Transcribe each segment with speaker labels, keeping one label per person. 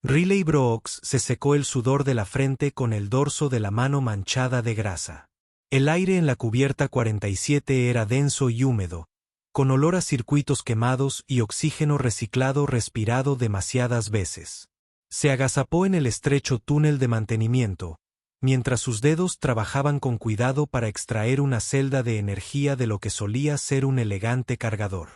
Speaker 1: Riley Brooks se secó el sudor de la frente con el dorso de la mano manchada de grasa. El aire en la cubierta 47 era denso y húmedo, con olor a circuitos quemados y oxígeno reciclado respirado demasiadas veces. Se agazapó en el estrecho túnel de mantenimiento, mientras sus dedos trabajaban con cuidado para extraer una celda de energía de lo que solía ser un elegante cargador.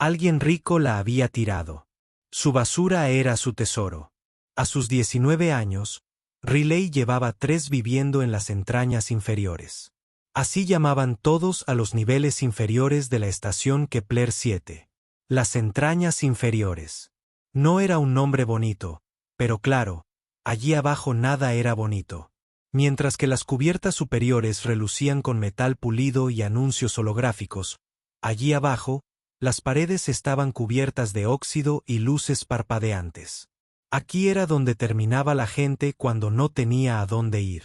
Speaker 1: Alguien rico la había tirado. Su basura era su tesoro. A sus 19 años, Riley llevaba 3 viviendo en las entrañas inferiores. Así llamaban todos a los niveles inferiores de la estación Kepler 7. Las entrañas inferiores. No era un nombre bonito, pero claro, allí abajo nada era bonito. Mientras que las cubiertas superiores relucían con metal pulido y anuncios holográficos, allí abajo, las paredes estaban cubiertas de óxido y luces parpadeantes. Aquí era donde terminaba la gente cuando no tenía a dónde ir.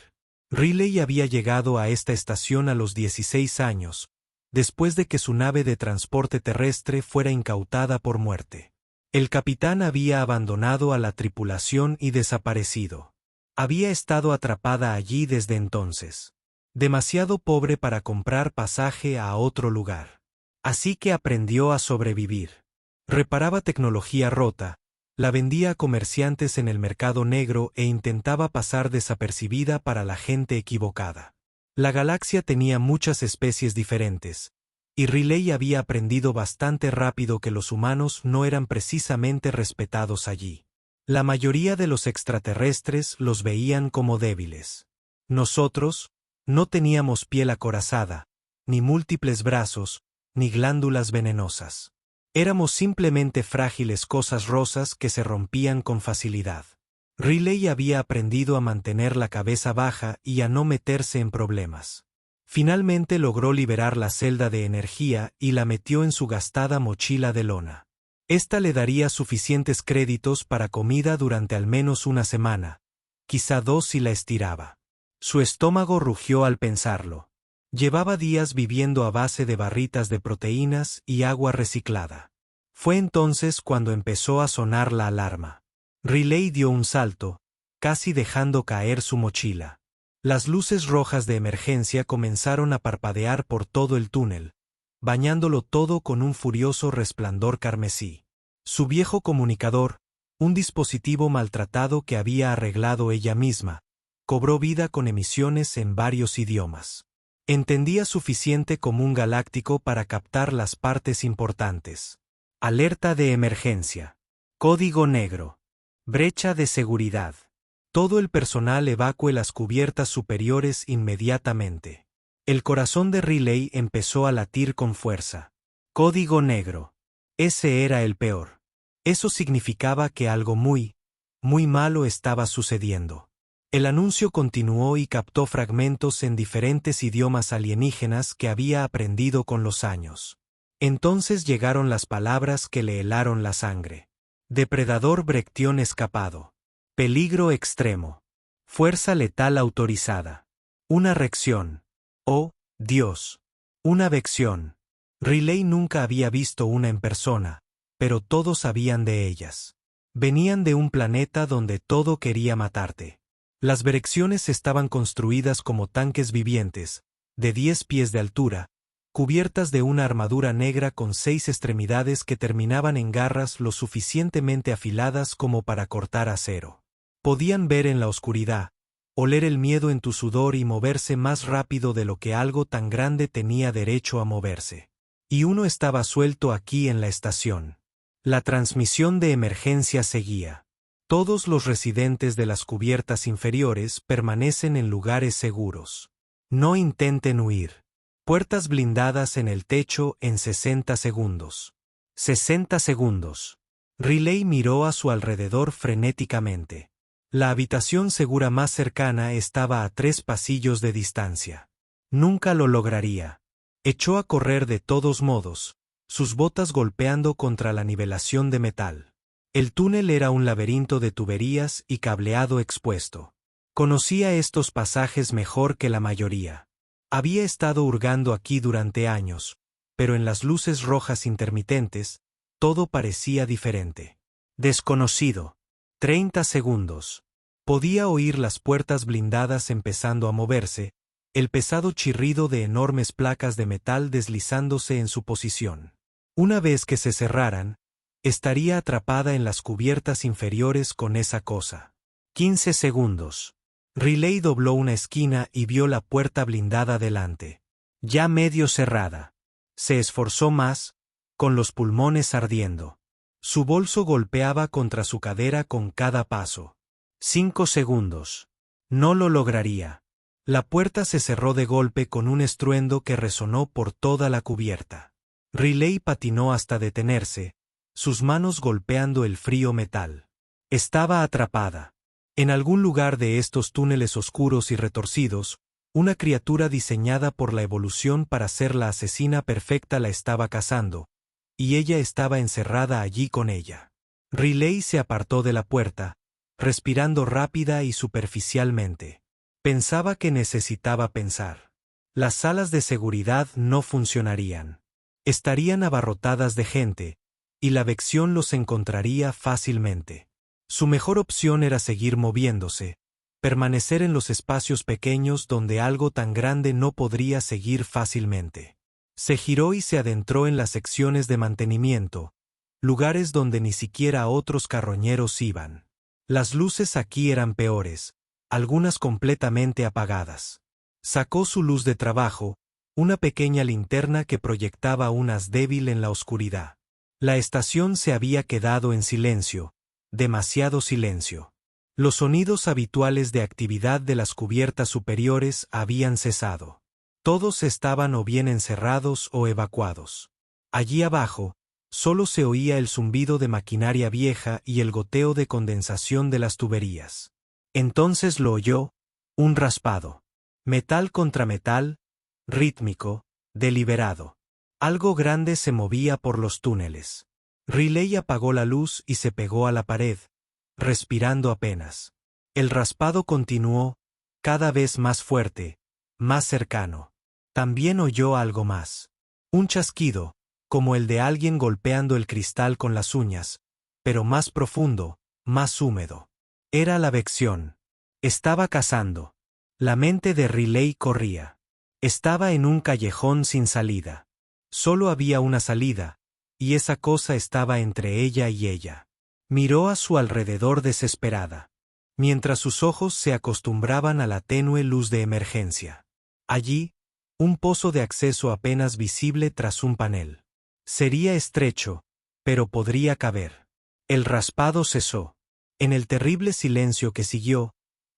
Speaker 1: Riley había llegado a esta estación a los 16 años, después de que su nave de transporte terrestre fuera incautada por muerte. El capitán había abandonado a la tripulación y desaparecido. Había estado atrapada allí desde entonces. Demasiado pobre para comprar pasaje a otro lugar. Así que aprendió a sobrevivir. Reparaba tecnología rota, la vendía a comerciantes en el mercado negro e intentaba pasar desapercibida para la gente equivocada. La galaxia tenía muchas especies diferentes, y Riley había aprendido bastante rápido que los humanos no eran precisamente respetados allí. La mayoría de los extraterrestres los veían como débiles. Nosotros no teníamos piel acorazada, ni múltiples brazos, ni glándulas venenosas. Éramos simplemente frágiles cosas rosas que se rompían con facilidad. Riley había aprendido a mantener la cabeza baja y a no meterse en problemas. Finalmente logró liberar la celda de energía y la metió en su gastada mochila de lona. Esta le daría suficientes créditos para comida durante al menos una semana, quizá 2 si la estiraba. Su estómago rugió al pensarlo. Llevaba días viviendo a base de barritas de proteínas y agua reciclada. Fue entonces cuando empezó a sonar la alarma. Riley dio un salto, casi dejando caer su mochila. Las luces rojas de emergencia comenzaron a parpadear por todo el túnel, bañándolo todo con un furioso resplandor carmesí. Su viejo comunicador, un dispositivo maltratado que había arreglado ella misma, cobró vida con emisiones en varios idiomas. Entendía suficiente común galáctico para captar las partes importantes. Alerta de emergencia. Código negro. Brecha de seguridad. Todo el personal evacúe las cubiertas superiores inmediatamente. El corazón de Riley empezó a latir con fuerza. Código negro. Ese era el peor. Eso significaba que algo muy malo estaba sucediendo. El anuncio continuó y captó fragmentos en diferentes idiomas alienígenas que había aprendido con los años. Entonces llegaron las palabras que le helaron la sangre. Depredador Brechtión escapado. Peligro extremo. Fuerza letal autorizada. Una reacción. Oh, Dios. Una vección. Riley nunca había visto una en persona, pero todos sabían de ellas. Venían de un planeta donde todo quería matarte. Las Berexiones estaban construidas como tanques vivientes, de 10 pies de altura, cubiertas de una armadura negra con 6 extremidades que terminaban en garras lo suficientemente afiladas como para cortar acero. Podían ver en la oscuridad, oler el miedo en tu sudor y moverse más rápido de lo que algo tan grande tenía derecho a moverse. Y uno estaba suelto aquí en la estación. La transmisión de emergencia seguía. Todos los residentes de las cubiertas inferiores permanecen en lugares seguros. No intenten huir. Puertas blindadas en el techo en 60 segundos. 60 segundos. Riley miró a su alrededor frenéticamente. La habitación segura más cercana estaba a 3 pasillos de distancia. Nunca lo lograría. Echó a correr de todos modos, sus botas golpeando contra la nivelación de metal. El túnel era un laberinto de tuberías y cableado expuesto. Conocía estos pasajes mejor que la mayoría. Había estado hurgando aquí durante años, pero en las luces rojas intermitentes, todo parecía diferente. Desconocido. 30 segundos. Podía oír las puertas blindadas empezando a moverse, el pesado chirrido de enormes placas de metal deslizándose en su posición. Una vez que se cerraran, estaría atrapada en las cubiertas inferiores con esa cosa. 15 segundos. Riley dobló una esquina y vio la puerta blindada delante. Ya medio cerrada. Se esforzó más, con los pulmones ardiendo. Su bolso golpeaba contra su cadera con cada paso. 5 segundos. No lo lograría. La puerta se cerró de golpe con un estruendo que resonó por toda la cubierta. Riley patinó hasta detenerse, sus manos golpeando el frío metal. Estaba atrapada. En algún lugar de estos túneles oscuros y retorcidos, una criatura diseñada por la evolución para ser la asesina perfecta la estaba cazando, y ella estaba encerrada allí con ella. Riley se apartó de la puerta, respirando rápida y superficialmente. Pensaba que necesitaba pensar. Las salas de seguridad no funcionarían. Estarían abarrotadas de gente, y la Vexión los encontraría fácilmente. Su mejor opción era seguir moviéndose, permanecer en los espacios pequeños donde algo tan grande no podría seguir fácilmente. Se giró y se adentró en las secciones de mantenimiento, lugares donde ni siquiera otros carroñeros iban. Las luces aquí eran peores, algunas completamente apagadas. Sacó su luz de trabajo, una pequeña linterna que proyectaba un haz débil en la oscuridad. La estación se había quedado en silencio, demasiado silencio. Los sonidos habituales de actividad de las cubiertas superiores habían cesado. Todos estaban o bien encerrados o evacuados. Allí abajo, solo se oía el zumbido de maquinaria vieja y el goteo de condensación de las tuberías. Entonces lo oyó, un raspado. Metal contra metal, rítmico, deliberado. Algo grande se movía por los túneles. Riley apagó la luz y se pegó a la pared, respirando apenas. El raspado continuó, cada vez más fuerte, más cercano. También oyó algo más. Un chasquido, como el de alguien golpeando el cristal con las uñas, pero más profundo, más húmedo. Era la Vexión. Estaba cazando. La mente de Riley corría. Estaba en un callejón sin salida. Solo había una salida, y esa cosa estaba entre ella y ella. Miró a su alrededor desesperada, mientras sus ojos se acostumbraban a la tenue luz de emergencia. Allí, un pozo de acceso apenas visible tras un panel. Sería estrecho, pero podría caber. El raspado cesó. En el terrible silencio que siguió,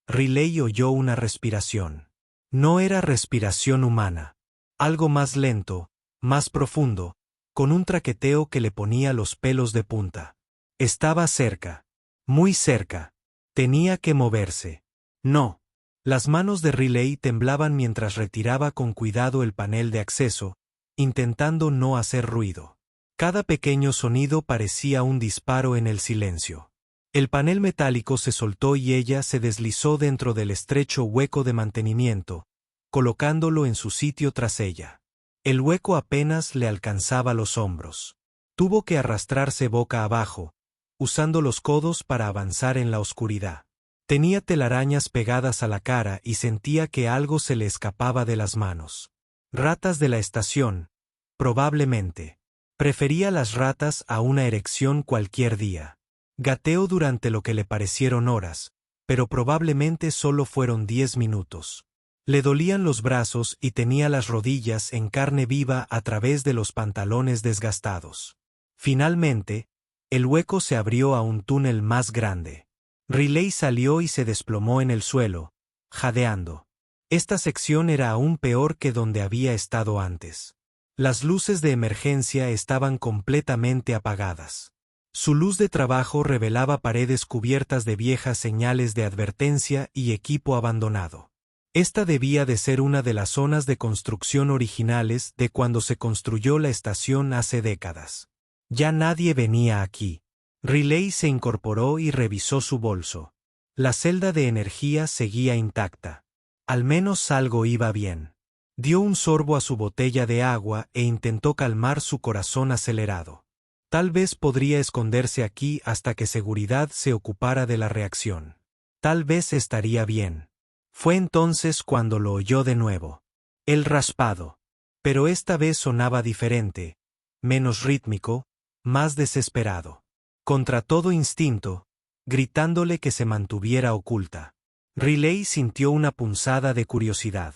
Speaker 1: Riley oyó una respiración. No era respiración humana. Algo más lento, más profundo, con un traqueteo que le ponía los pelos de punta. Estaba cerca. Muy cerca. Tenía que moverse. No. Las manos de Riley temblaban mientras retiraba con cuidado el panel de acceso, intentando no hacer ruido. Cada pequeño sonido parecía un disparo en el silencio. El panel metálico se soltó y ella se deslizó dentro del estrecho hueco de mantenimiento, colocándolo en su sitio tras ella. El hueco apenas le alcanzaba los hombros. Tuvo que arrastrarse boca abajo, usando los codos para avanzar en la oscuridad. Tenía telarañas pegadas a la cara y sentía que algo se le escapaba de las manos. Ratas de la estación, probablemente. Prefería las ratas a una erección cualquier día. Gateó durante lo que le parecieron horas, pero probablemente solo fueron 10 minutos. Le dolían los brazos y tenía las rodillas en carne viva a través de los pantalones desgastados. Finalmente, el hueco se abrió a un túnel más grande. Riley salió y se desplomó en el suelo, jadeando. Esta sección era aún peor que donde había estado antes. Las luces de emergencia estaban completamente apagadas. Su luz de trabajo revelaba paredes cubiertas de viejas señales de advertencia y equipo abandonado. Esta debía de ser una de las zonas de construcción originales de cuando se construyó la estación hace décadas. Ya nadie venía aquí. Riley se incorporó y revisó su bolso. La celda de energía seguía intacta. Al menos algo iba bien. Dio un sorbo a su botella de agua e intentó calmar su corazón acelerado. Tal vez podría esconderse aquí hasta que seguridad se ocupara de la reacción. Tal vez estaría bien. Fue entonces cuando lo oyó de nuevo. El raspado. Pero esta vez sonaba diferente, menos rítmico, más desesperado. Contra todo instinto, gritándole que se mantuviera oculta. Riley sintió una punzada de curiosidad.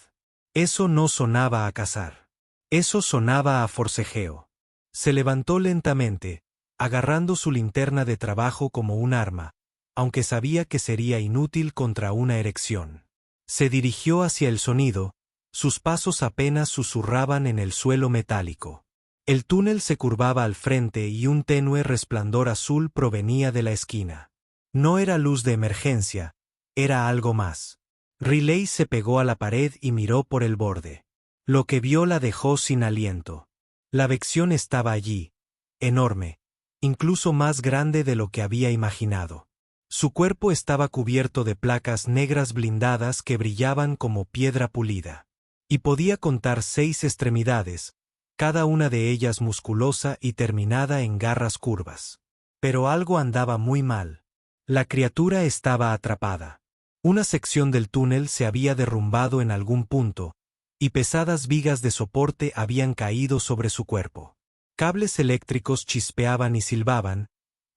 Speaker 1: Eso no sonaba a cazar. Eso sonaba a forcejeo. Se levantó lentamente, agarrando su linterna de trabajo como un arma, aunque sabía que sería inútil contra una erección. Se dirigió hacia el sonido, sus pasos apenas susurraban en el suelo metálico. El túnel se curvaba al frente y un tenue resplandor azul provenía de la esquina. No era luz de emergencia, era algo más. Riley se pegó a la pared y miró por el borde. Lo que vio la dejó sin aliento. La Vexión estaba allí, enorme, incluso más grande de lo que había imaginado. Su cuerpo estaba cubierto de placas negras blindadas que brillaban como piedra pulida. Y podía contar 6 extremidades, cada una de ellas musculosa y terminada en garras curvas. Pero algo andaba muy mal. La criatura estaba atrapada. Una sección del túnel se había derrumbado en algún punto, y pesadas vigas de soporte habían caído sobre su cuerpo. Cables eléctricos chispeaban y silbaban,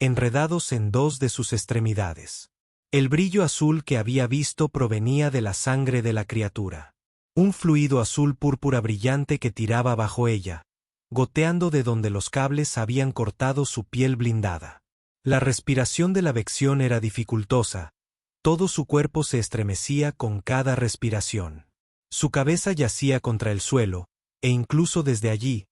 Speaker 1: enredados en 2 de sus extremidades. El brillo azul que había visto provenía de la sangre de la criatura. Un fluido azul púrpura brillante que tiraba bajo ella, goteando de donde los cables habían cortado su piel blindada. La respiración de la Vexión era dificultosa, todo su cuerpo se estremecía con cada respiración. Su cabeza yacía contra el suelo, e incluso desde allí,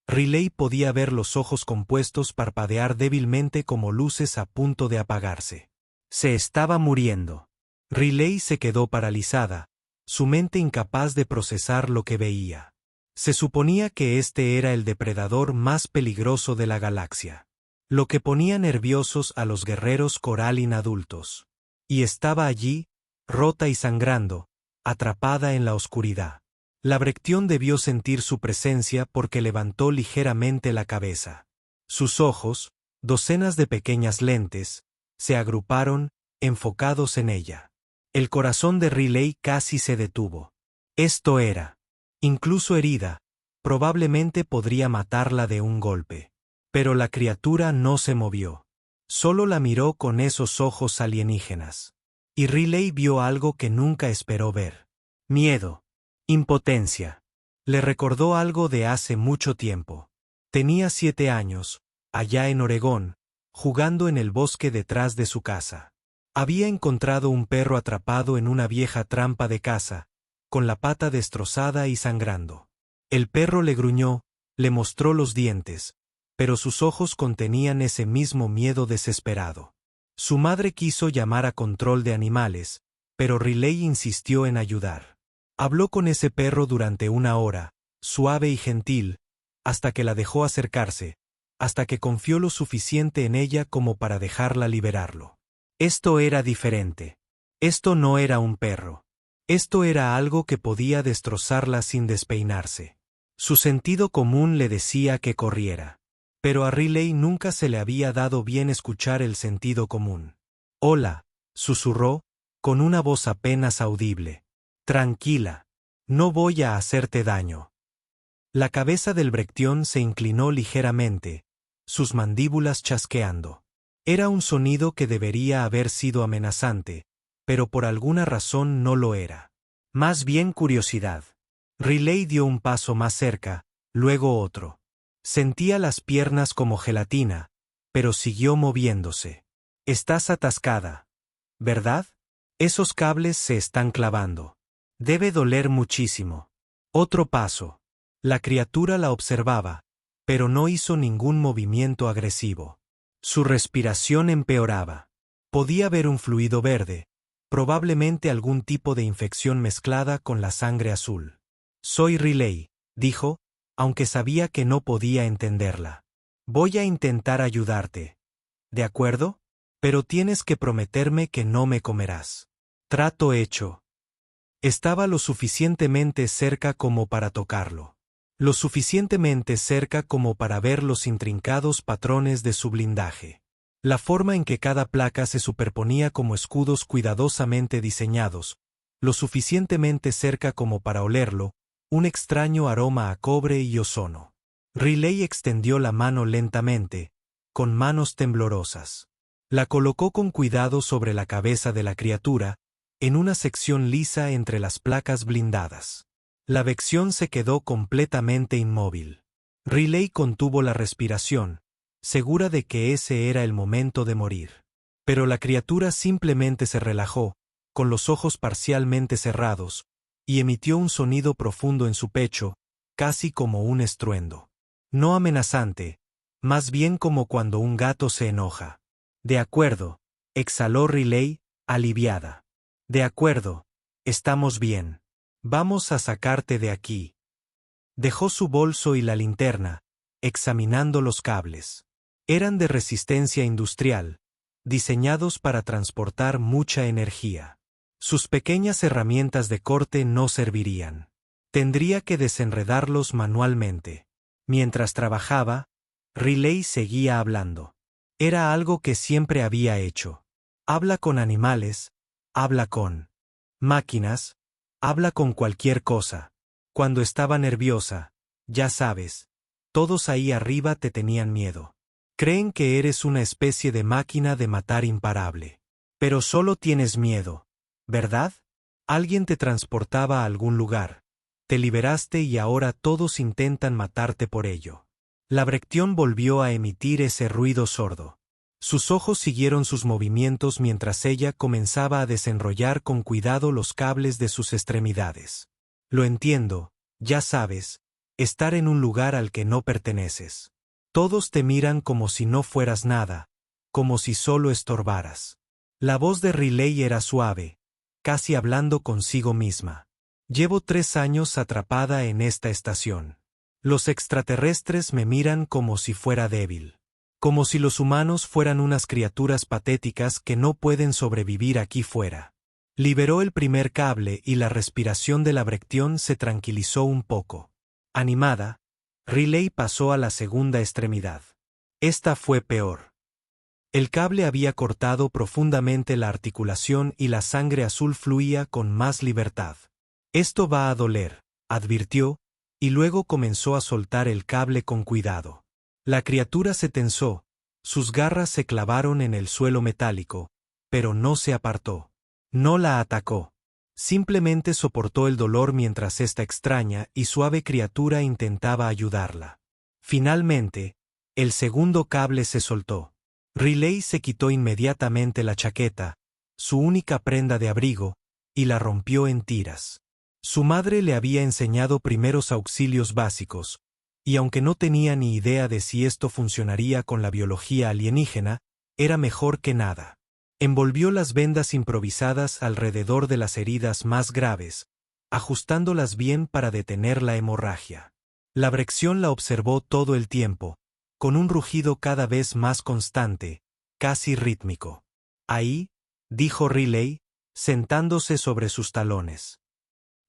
Speaker 1: Riley podía ver los ojos compuestos parpadear débilmente como luces a punto de apagarse. Se estaba muriendo. Riley se quedó paralizada, su mente incapaz de procesar lo que veía. Se suponía que este era el depredador más peligroso de la galaxia. Lo que ponía nerviosos a los guerreros Corallin adultos. Y estaba allí, rota y sangrando, atrapada en la oscuridad. La Vexión debió sentir su presencia porque levantó ligeramente la cabeza. Sus ojos, docenas de pequeñas lentes, se agruparon, enfocados en ella. El corazón de Riley casi se detuvo. Esto era. Incluso herida, probablemente podría matarla de un golpe. Pero la criatura no se movió. Solo la miró con esos ojos alienígenas. Y Riley vio algo que nunca esperó ver. Miedo. Impotencia. Le recordó algo de hace mucho tiempo. Tenía 7 años, allá en Oregón, jugando en el bosque detrás de su casa. Había encontrado un perro atrapado en una vieja trampa de caza, con la pata destrozada y sangrando. El perro le gruñó, le mostró los dientes, pero sus ojos contenían ese mismo miedo desesperado. Su madre quiso llamar a control de animales, pero Riley insistió en ayudar. Habló con ese perro durante 1 hora, suave y gentil, hasta que la dejó acercarse, hasta que confió lo suficiente en ella como para dejarla liberarlo. Esto era diferente. Esto no era un perro. Esto era algo que podía destrozarla sin despeinarse. Su sentido común le decía que corriera. Pero a Riley nunca se le había dado bien escuchar el sentido común. «Hola», susurró, con una voz apenas audible. «Tranquila. No voy a hacerte daño». La cabeza del Vexión se inclinó ligeramente, sus mandíbulas chasqueando. Era un sonido que debería haber sido amenazante, pero por alguna razón no lo era. Más bien curiosidad. Riley dio un paso más cerca, luego otro. Sentía las piernas como gelatina, pero siguió moviéndose. «Estás atascada, ¿verdad? Esos cables se están clavando. Debe doler muchísimo». Otro paso. La criatura la observaba, pero no hizo ningún movimiento agresivo. Su respiración empeoraba. Podía ver un fluido verde, probablemente algún tipo de infección mezclada con la sangre azul. «Soy Riley», dijo, aunque sabía que no podía entenderla. «Voy a intentar ayudarte. ¿De acuerdo? Pero tienes que prometerme que no me comerás». Trato hecho. Estaba lo suficientemente cerca como para tocarlo. lo suficientemente cerca como para ver los intrincados patrones de su blindaje. La forma en que cada placa se superponía como escudos cuidadosamente diseñados, lo suficientemente cerca como para olerlo, un extraño aroma a cobre y ozono. Riley extendió la mano lentamente, con manos temblorosas. La colocó con cuidado sobre la cabeza de la criatura, en una sección lisa entre las placas blindadas. La Vexión se quedó completamente inmóvil. Riley contuvo la respiración, segura de que ese era el momento de morir. Pero la criatura simplemente se relajó, con los ojos parcialmente cerrados, y emitió un sonido profundo en su pecho, casi como un estruendo. No amenazante, más bien como cuando un gato se enoja. De acuerdo, exhaló Riley, aliviada. De acuerdo, estamos bien. Vamos a sacarte de aquí. Dejó su bolso y la linterna, examinando los cables. Eran de resistencia industrial, diseñados para transportar mucha energía. Sus pequeñas herramientas de corte no servirían. Tendría que desenredarlos manualmente. Mientras trabajaba, Riley seguía hablando. Era algo que siempre había hecho. Habla con animales, habla con máquinas, habla con cualquier cosa. Cuando estaba nerviosa, ya sabes, todos ahí arriba te tenían miedo. Creen que eres una especie de máquina de matar imparable. Pero solo tienes miedo, ¿verdad? Alguien te transportaba a algún lugar. Te liberaste y ahora todos intentan matarte por ello. La Brechtión volvió a emitir ese ruido sordo. Sus ojos siguieron sus movimientos mientras ella comenzaba a desenrollar con cuidado los cables de sus extremidades. Lo entiendo, ya sabes, estar en un lugar al que no perteneces. Todos te miran como si no fueras nada, como si solo estorbaras. La voz de Riley era suave, casi hablando consigo misma. Llevo 3 años atrapada en esta estación. Los extraterrestres me miran como si fuera débil. Como si los humanos fueran unas criaturas patéticas que no pueden sobrevivir aquí fuera. Liberó el primer cable y la respiración de la Brechtión se tranquilizó un poco. Animada, Riley pasó a la segunda extremidad. Esta fue peor. El cable había cortado profundamente la articulación y la sangre azul fluía con más libertad. Esto va a doler, advirtió, y luego comenzó a soltar el cable con cuidado. La criatura se tensó, sus garras se clavaron en el suelo metálico, pero no se apartó. No la atacó. Simplemente soportó el dolor mientras esta extraña y suave criatura intentaba ayudarla. Finalmente, el segundo cable se soltó. Riley se quitó inmediatamente la chaqueta, su única prenda de abrigo, y la rompió en tiras. Su madre le había enseñado primeros auxilios básicos, y aunque no tenía ni idea de si esto funcionaría con la biología alienígena, era mejor que nada. Envolvió las vendas improvisadas alrededor de las heridas más graves, ajustándolas bien para detener la hemorragia. La Brechtión la observó todo el tiempo, con un rugido cada vez más constante, casi rítmico. Ahí, dijo Riley, sentándose sobre sus talones.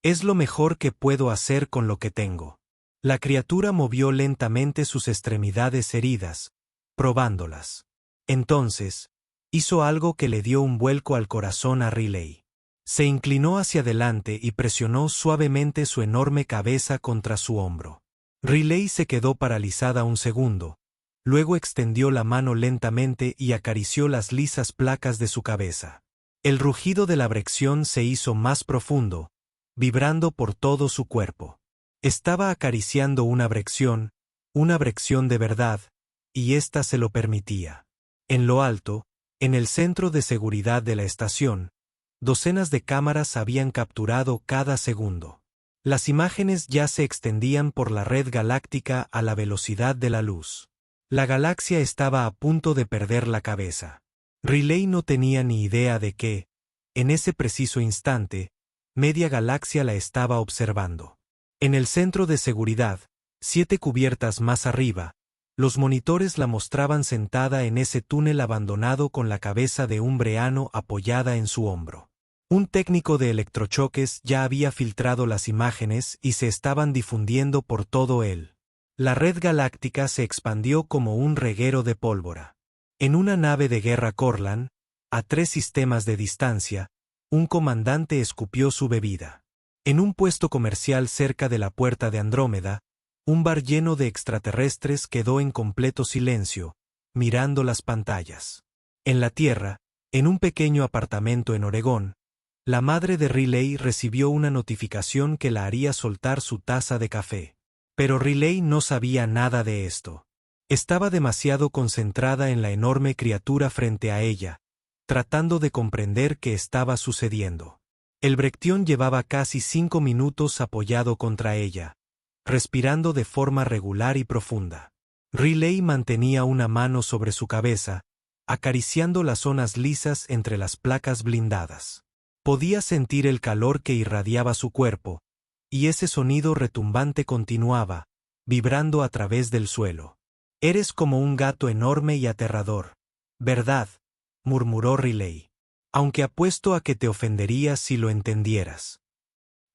Speaker 1: Es lo mejor que puedo hacer con lo que tengo. La criatura movió lentamente sus extremidades heridas, probándolas. Entonces, hizo algo que le dio un vuelco al corazón a Riley. Se inclinó hacia adelante y presionó suavemente su enorme cabeza contra su hombro. Riley se quedó paralizada un segundo, luego extendió la mano lentamente y acarició las lisas placas de su cabeza. El rugido de la Brechtión se hizo más profundo, vibrando por todo su cuerpo. Estaba acariciando una Brechtión de verdad, y ésta se lo permitía. En lo alto, en el centro de seguridad de la estación, docenas de cámaras habían capturado cada segundo. Las imágenes ya se extendían por la red galáctica a la velocidad de la luz. La galaxia estaba a punto de perder la cabeza. Riley no tenía ni idea de que, en ese preciso instante, media galaxia la estaba observando. En el centro de seguridad, 7 cubiertas más arriba, los monitores la mostraban sentada en ese túnel abandonado con la cabeza de un breano apoyada en su hombro. Un técnico de electrochoques ya había filtrado las imágenes y se estaban difundiendo por todo él. La red galáctica se expandió como un reguero de pólvora. En una nave de guerra Corlan, a 3 sistemas de distancia, un comandante escupió su bebida. En un puesto comercial cerca de la puerta de Andrómeda, un bar lleno de extraterrestres quedó en completo silencio, mirando las pantallas. En la Tierra, en un pequeño apartamento en Oregón, la madre de Riley recibió una notificación que la haría soltar su taza de café. Pero Riley no sabía nada de esto. Estaba demasiado concentrada en la enorme criatura frente a ella, tratando de comprender qué estaba sucediendo. El Brechtión llevaba casi 5 minutos apoyado contra ella, respirando de forma regular y profunda. Riley mantenía una mano sobre su cabeza, acariciando las zonas lisas entre las placas blindadas. Podía sentir el calor que irradiaba su cuerpo, y ese sonido retumbante continuaba, vibrando a través del suelo. «Eres como un gato enorme y aterrador, ¿verdad?», murmuró Riley. «Aunque apuesto a que te ofenderías si lo entendieras».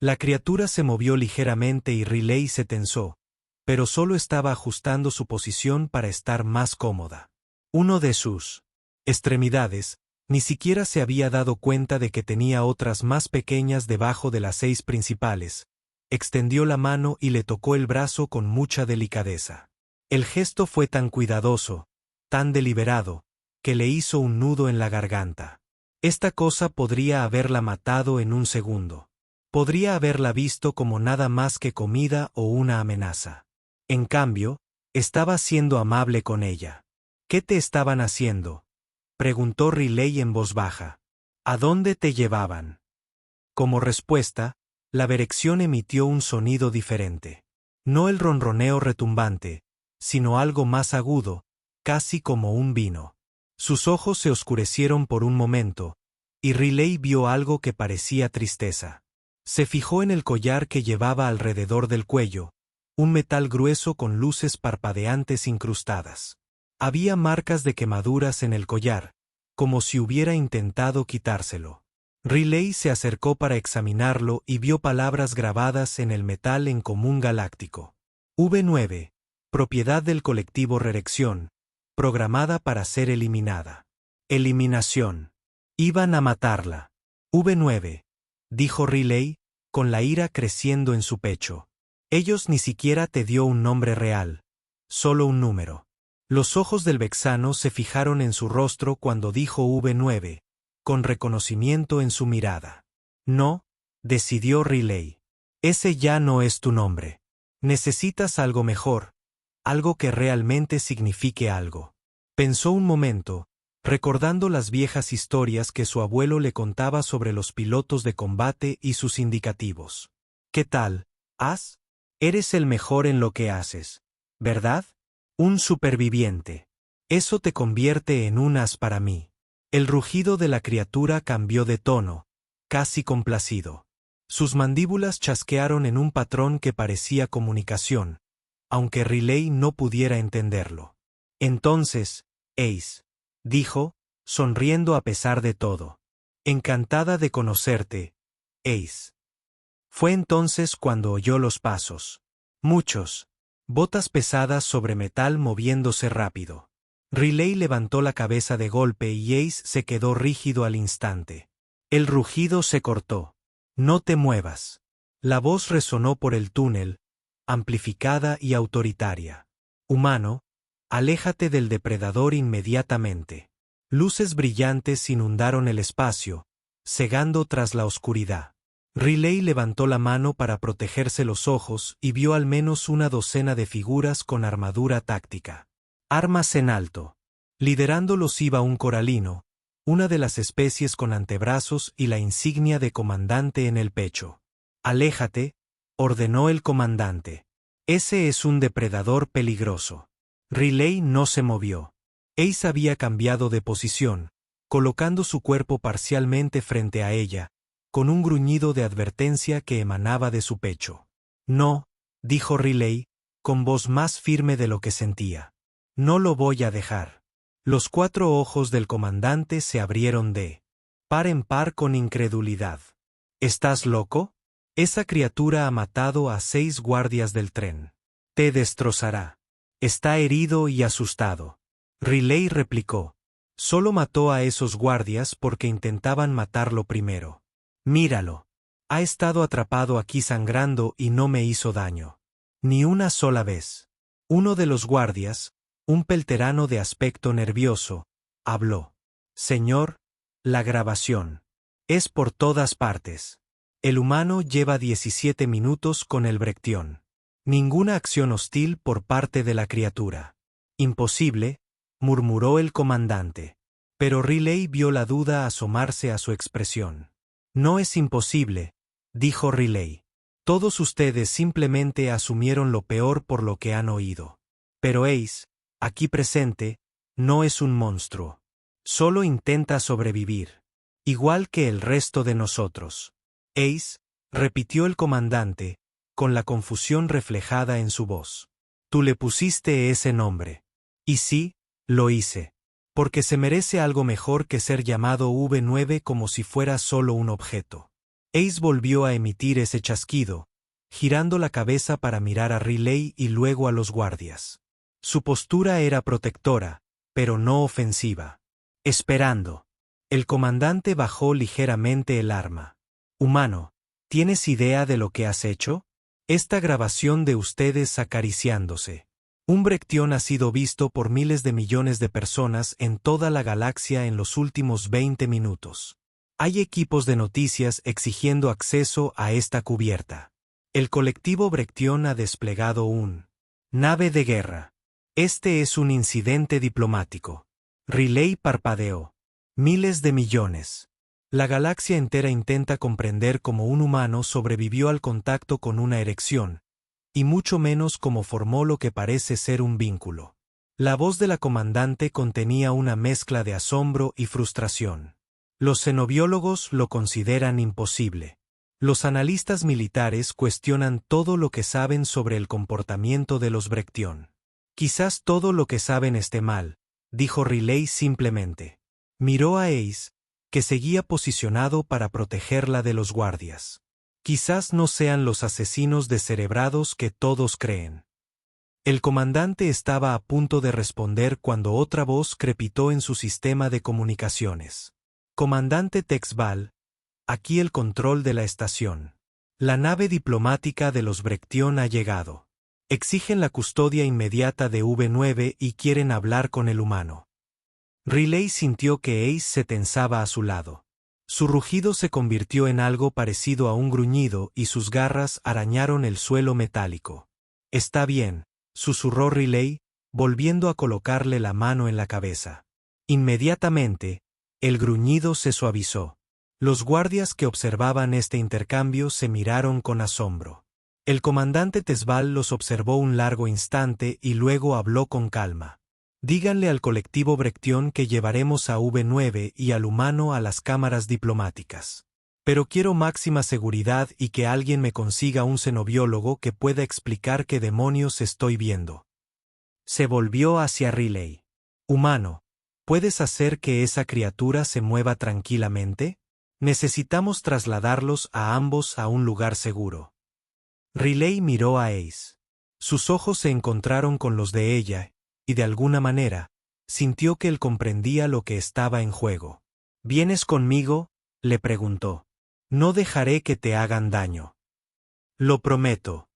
Speaker 1: La criatura se movió ligeramente y Riley se tensó, pero solo estaba ajustando su posición para estar más cómoda. Uno de sus extremidades, ni siquiera se había dado cuenta de que tenía otras más pequeñas debajo de las 6 principales. Extendió la mano y le tocó el brazo con mucha delicadeza. El gesto fue tan cuidadoso, tan deliberado, que le hizo un nudo en la garganta. Esta cosa podría haberla matado en un segundo. Podría haberla visto como nada más que comida o una amenaza. En cambio, estaba siendo amable con ella. «¿Qué te estaban haciendo?», preguntó Riley en voz baja. «¿A dónde te llevaban?». Como respuesta, la Berexión emitió un sonido diferente. No el ronroneo retumbante, sino algo más agudo, casi como un vino. Sus ojos se oscurecieron por un momento, y Riley vio algo que parecía tristeza. Se fijó en el collar que llevaba alrededor del cuello, un metal grueso con luces parpadeantes incrustadas. Había marcas de quemaduras en el collar, como si hubiera intentado quitárselo. Riley se acercó para examinarlo y vio palabras grabadas en el metal en común galáctico. V9, propiedad del colectivo Rerección, programada para ser eliminada. Eliminación. Iban a matarla. V9, dijo Riley, con la ira creciendo en su pecho. Ellos ni siquiera te dio un nombre real, solo un número. Los ojos del vexano se fijaron en su rostro cuando dijo V9, con reconocimiento en su mirada. No, decidió Riley. Ese ya no es tu nombre. Necesitas algo mejor, algo que realmente signifique algo. Pensó un momento, recordando las viejas historias que su abuelo le contaba sobre los pilotos de combate y sus indicativos. ¿Qué tal, As? Eres el mejor en lo que haces, ¿verdad? Un superviviente. Eso te convierte en un as para mí. El rugido de la criatura cambió de tono, casi complacido. Sus mandíbulas chasquearon en un patrón que parecía comunicación, aunque Riley no pudiera entenderlo. Entonces, Ace, dijo, sonriendo a pesar de todo. Encantada de conocerte, Ace. Fue entonces cuando oyó los pasos. Muchos. Botas pesadas sobre metal moviéndose rápido. Riley levantó la cabeza de golpe y Ace se quedó rígido al instante. El rugido se cortó. No te muevas. La voz resonó por el túnel, amplificada y autoritaria. Humano, aléjate del depredador inmediatamente. Luces brillantes inundaron el espacio, cegando tras la oscuridad. Riley levantó la mano para protegerse los ojos y vio al menos una docena de figuras con armadura táctica. Armas en alto. Liderándolos iba un coralino, una de las especies con antebrazos y la insignia de comandante en el pecho. Aléjate, ordenó el comandante. Ese es un depredador peligroso. Riley no se movió. Ace había cambiado de posición, colocando su cuerpo parcialmente frente a ella, con un gruñido de advertencia que emanaba de su pecho. No, dijo Riley, con voz más firme de lo que sentía. No lo voy a dejar. Los 4 ojos del comandante se abrieron de par en par con incredulidad. ¿Estás loco? Esa criatura ha matado a 6 guardias del tren. Te destrozará. Está herido y asustado. Riley replicó. Solo mató a esos guardias porque intentaban matarlo primero. Míralo. Ha estado atrapado aquí sangrando y no me hizo daño. Ni una sola vez. Uno de los guardias, un pelterano de aspecto nervioso, habló. Señor, la grabación. Es por todas partes. El humano lleva 17 minutos con el Brechtión. Ninguna acción hostil por parte de la criatura. Imposible, murmuró el comandante. Pero Riley vio la duda asomarse a su expresión. No es imposible, dijo Riley. Todos ustedes simplemente asumieron lo peor por lo que han oído. Pero Ace, aquí presente, no es un monstruo. Solo intenta sobrevivir. Igual que el resto de nosotros. Ace, repitió el comandante, con la confusión reflejada en su voz. Tú le pusiste ese nombre. Y sí, lo hice. Porque se merece algo mejor que ser llamado V9 como si fuera solo un objeto. Ace volvió a emitir ese chasquido, girando la cabeza para mirar a Riley y luego a los guardias. Su postura era protectora, pero no ofensiva. Esperando. El comandante bajó ligeramente el arma. Humano, ¿tienes idea de lo que has hecho? Esta grabación de ustedes acariciándose. Un Brechtión ha sido visto por miles de millones de personas en toda la galaxia en los últimos 20 minutos. Hay equipos de noticias exigiendo acceso a esta cubierta. El colectivo Brechtión ha desplegado un nave de guerra. Este es un incidente diplomático. Riley parpadeó. Miles de millones. La galaxia entera intenta comprender cómo un humano sobrevivió al contacto con una erección, y mucho menos cómo formó lo que parece ser un vínculo. La voz de la comandante contenía una mezcla de asombro y frustración. Los xenobiólogos lo consideran imposible. Los analistas militares cuestionan todo lo que saben sobre el comportamiento de los Brechtión. Quizás todo lo que saben esté mal, dijo Riley simplemente. Miró a Ace, que seguía posicionado para protegerla de los guardias. Quizás no sean los asesinos descerebrados que todos creen. El comandante estaba a punto de responder cuando otra voz crepitó en su sistema de comunicaciones. Comandante Texval, aquí el control de la estación. La nave diplomática de los Brechtión ha llegado. Exigen la custodia inmediata de V9 y quieren hablar con el humano. Riley sintió que Ace se tensaba a su lado. Su rugido se convirtió en algo parecido a un gruñido y sus garras arañaron el suelo metálico. Está bien, susurró Riley, volviendo a colocarle la mano en la cabeza. Inmediatamente, el gruñido se suavizó. Los guardias que observaban este intercambio se miraron con asombro. El comandante Texval los observó un largo instante y luego habló con calma. Díganle al colectivo Brechtión que llevaremos a V9 y al humano a las cámaras diplomáticas. Pero quiero máxima seguridad y que alguien me consiga un xenobiólogo que pueda explicar qué demonios estoy viendo. Se volvió hacia Riley. Humano, ¿puedes hacer que esa criatura se mueva tranquilamente? Necesitamos trasladarlos a ambos a un lugar seguro. Riley miró a Ace. Sus ojos se encontraron con los de ella, y de alguna manera, sintió que él comprendía lo que estaba en juego. ¿Vienes conmigo?, le preguntó. No dejaré que te hagan daño. Lo prometo.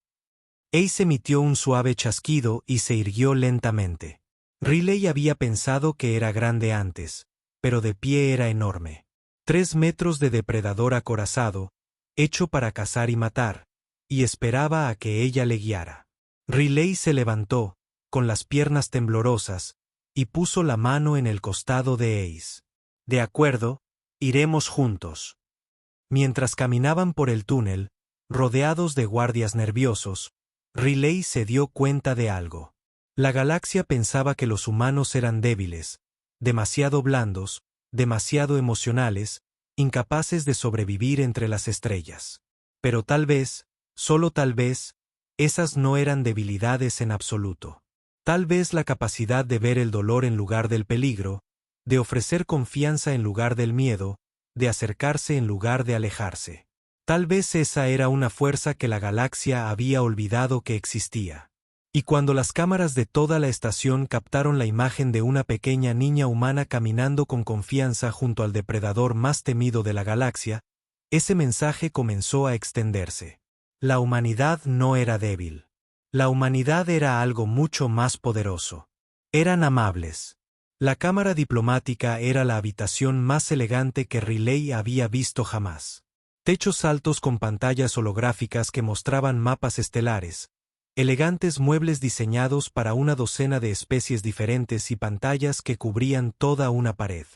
Speaker 1: Ace emitió un suave chasquido y se irguió lentamente. Riley había pensado que era grande antes, pero de pie era enorme. 3 metros de depredador acorazado, hecho para cazar y matar, y esperaba a que ella le guiara. Riley se levantó, con las piernas temblorosas, y puso la mano en el costado de Ace. De acuerdo, iremos juntos. Mientras caminaban por el túnel, rodeados de guardias nerviosos, Riley se dio cuenta de algo. La galaxia pensaba que los humanos eran débiles, demasiado blandos, demasiado emocionales, incapaces de sobrevivir entre las estrellas. Pero tal vez, solo tal vez, esas no eran debilidades en absoluto. Tal vez la capacidad de ver el dolor en lugar del peligro, de ofrecer confianza en lugar del miedo, de acercarse en lugar de alejarse. Tal vez esa era una fuerza que la galaxia había olvidado que existía. Y cuando las cámaras de toda la estación captaron la imagen de una pequeña niña humana caminando con confianza junto al depredador más temido de la galaxia, ese mensaje comenzó a extenderse. La humanidad no era débil. La humanidad era algo mucho más poderoso. Eran amables. La cámara diplomática era la habitación más elegante que Riley había visto jamás. Techos altos con pantallas holográficas que mostraban mapas estelares, elegantes muebles diseñados para una docena de especies diferentes y pantallas que cubrían toda una pared.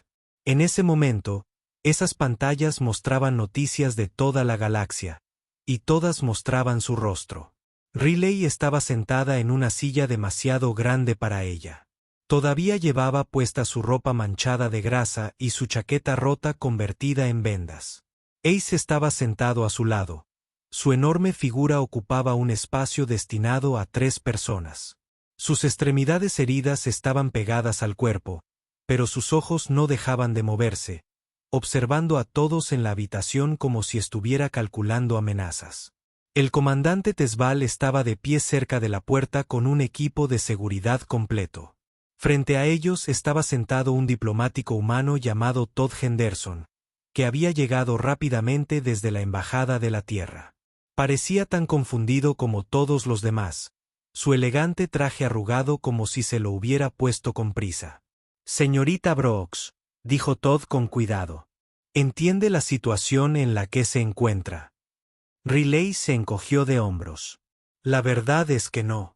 Speaker 1: En ese momento, esas pantallas mostraban noticias de toda la galaxia, y todas mostraban su rostro. Riley estaba sentada en una silla demasiado grande para ella. Todavía llevaba puesta su ropa manchada de grasa y su chaqueta rota convertida en vendas. Ace estaba sentado a su lado. Su enorme figura ocupaba un espacio destinado a 3 personas. Sus extremidades heridas estaban pegadas al cuerpo, pero sus ojos no dejaban de moverse, observando a todos en la habitación como si estuviera calculando amenazas. El comandante Tesval estaba de pie cerca de la puerta con un equipo de seguridad completo. Frente a ellos estaba sentado un diplomático humano llamado Todd Henderson, que había llegado rápidamente desde la embajada de la Tierra. Parecía tan confundido como todos los demás, su elegante traje arrugado como si se lo hubiera puesto con prisa. «Señorita Brooks», dijo Todd con cuidado, «¿entiende la situación en la que se encuentra?» Riley se encogió de hombros. «La verdad es que no.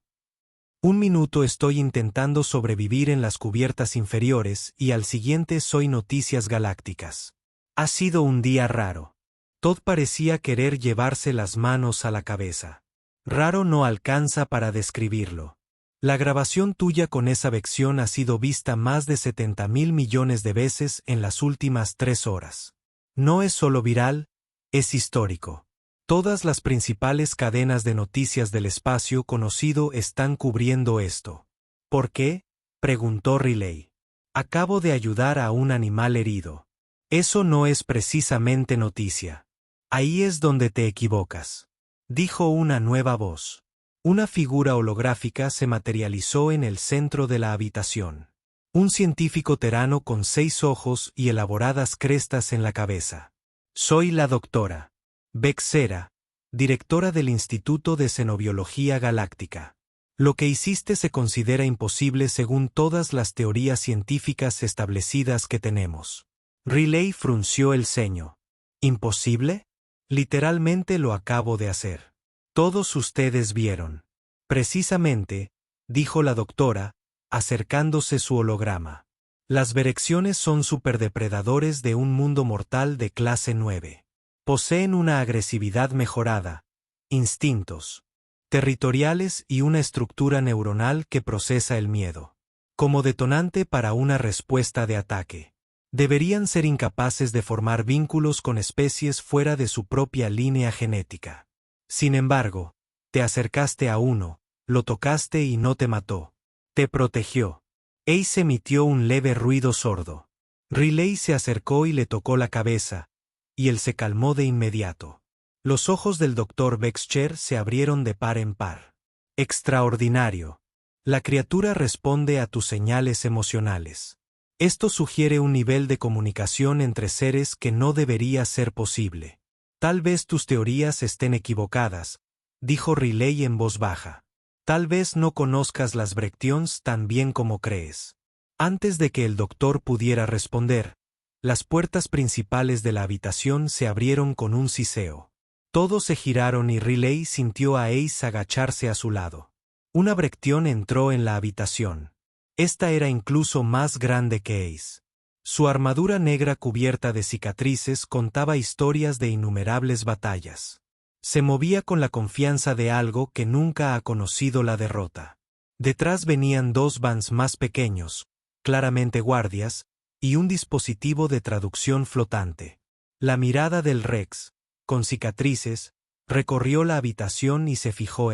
Speaker 1: Un minuto estoy intentando sobrevivir en las cubiertas inferiores y al siguiente soy Noticias Galácticas. Ha sido un día raro». Todd parecía querer llevarse las manos a la cabeza. Raro no alcanza para describirlo. La grabación tuya con esa versión ha sido vista más de 70.000 millones de veces en las últimas 3 horas. No es solo viral, es histórico. Todas las principales cadenas de noticias del espacio conocido están cubriendo esto. ¿Por qué?, preguntó Riley. Acabo de ayudar a un animal herido. Eso no es precisamente noticia. Ahí es donde te equivocas, dijo una nueva voz. Una figura holográfica se materializó en el centro de la habitación. Un científico terano con 6 ojos y elaboradas crestas en la cabeza. Soy la doctora Bexera, directora del Instituto de Xenobiología Galáctica. Lo que hiciste se considera imposible según todas las teorías científicas establecidas que tenemos. Riley frunció el ceño. ¿Imposible? Literalmente lo acabo de hacer. Todos ustedes vieron. Precisamente, dijo la doctora, acercándose su holograma. Las Berexiones son superdepredadores de un mundo mortal de clase 9. Poseen una agresividad mejorada, instintos territoriales y una estructura neuronal que procesa el miedo. Como detonante para una respuesta de ataque. Deberían ser incapaces de formar vínculos con especies fuera de su propia línea genética. Sin embargo, te acercaste a uno, lo tocaste y no te mató. Te protegió. Ace emitió un leve ruido sordo. Riley se acercó y le tocó la cabeza, y él se calmó de inmediato. Los ojos del Dr. Bexcher se abrieron de par en par. Extraordinario. La criatura responde a tus señales emocionales. Esto sugiere un nivel de comunicación entre seres que no debería ser posible. Tal vez tus teorías estén equivocadas, dijo Riley en voz baja. Tal vez no conozcas las Brechtions tan bien como crees. Antes de que el doctor pudiera responder, las puertas principales de la habitación se abrieron con un siseo. Todos se giraron y Riley sintió a Ace agacharse a su lado. Una Brechion entró en la habitación. Esta era incluso más grande que Ace. Su armadura negra cubierta de cicatrices contaba historias de innumerables batallas. Se movía con la confianza de algo que nunca ha conocido la derrota. Detrás venían 2 vans más pequeños, claramente guardias, y un dispositivo de traducción flotante. La mirada del Rex, con cicatrices, recorrió la habitación y se fijó